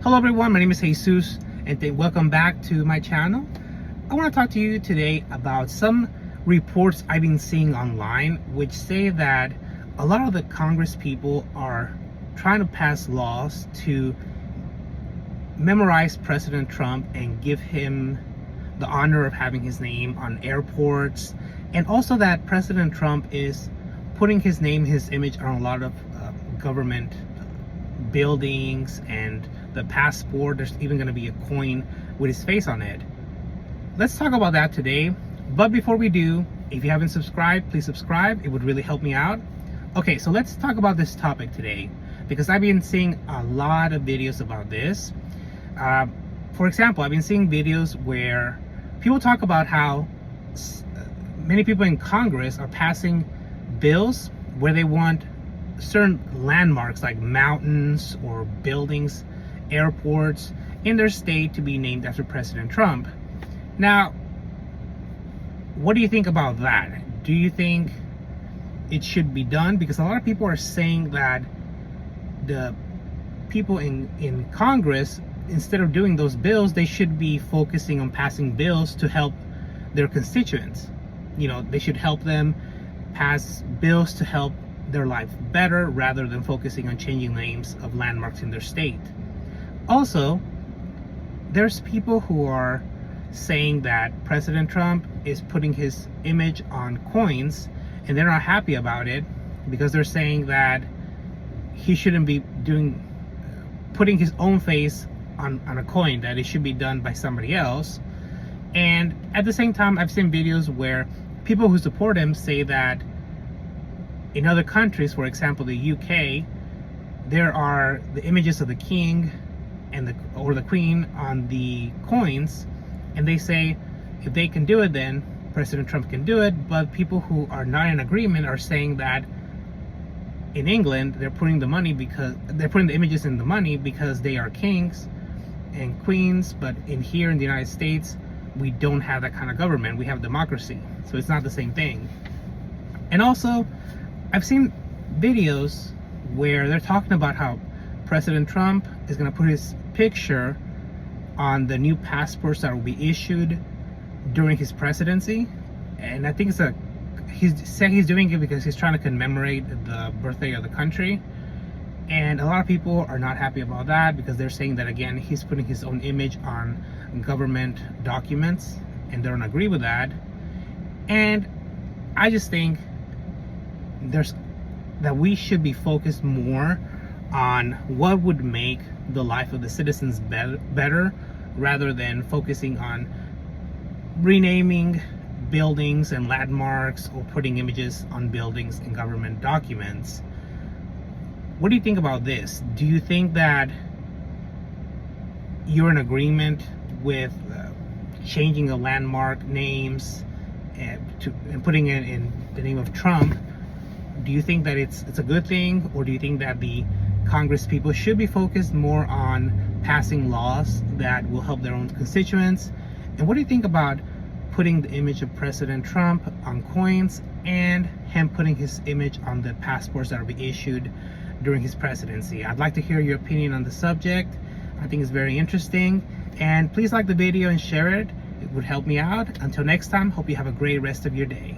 Hello everyone, my name is Jesus and welcome back to my channel. I want to talk to you today about some reports I've been seeing online which say that a lot of the Congress people are trying to pass laws to memorize President Trump and give him the honor of having his name on airports, and also that President Trump is putting his name, his image on a lot of government buildings, and the passport, there's even going to be a coin with his face on it. Let's talk about that today. But before we do, if you haven't subscribed, please subscribe. It would really help me out. Okay, so let's talk about this topic today because I've been seeing a lot of videos about this. For example, I've been seeing videos where people talk about how many people in Congress are passing bills where they want certain landmarks like mountains or buildings, airports in their state to be named after President Trump. Now, what do you think about that? Do you think it should be done? Because a lot of people are saying that the people in Congress, instead of doing those bills, they should be focusing on passing bills to help their constituents. You know, they should help them pass bills to help their life better rather than focusing on changing names of landmarks in their state. Also, there's people who are saying that President Trump is putting his image on coins and they're not happy about it because they're saying that he shouldn't be putting his own face on a coin, that it should be done by somebody else. And at the same time, I've seen videos where people who support him say that in other countries, for example the UK, there are the images of the king and or the queen on the coins, and they say if they can do it, then President Trump can do it. But people who are not in agreement are saying that in England they're putting the images in the money because they are kings and queens, but here in the United States we don't have that kind of government. We have democracy, so it's not the same thing. And also, I've seen videos where they're talking about how President Trump is going to put his picture on the new passports that will be issued during his presidency. And I think he's said he's doing it because he's trying to commemorate the birthday of the country. And a lot of people are not happy about that because they're saying that, again, he's putting his own image on government documents, and they don't agree with that. And I just think that we should be focused more on what would make the life of the citizens better rather than focusing on renaming buildings and landmarks or putting images on buildings and government documents. What do you think about this? Do you think that you're in agreement with changing the landmark names and putting it in the name of Trump? Do you think that it's a good thing, or do you think that the Congress people should be focused more on passing laws that will help their own constituents? And what do you think about putting the image of President Trump on coins and him putting his image on the passports that will be issued during his presidency? I'd like to hear your opinion on the subject. I think it's very interesting. And please like the video and share it. It would help me out. Until next time, hope you have a great rest of your day.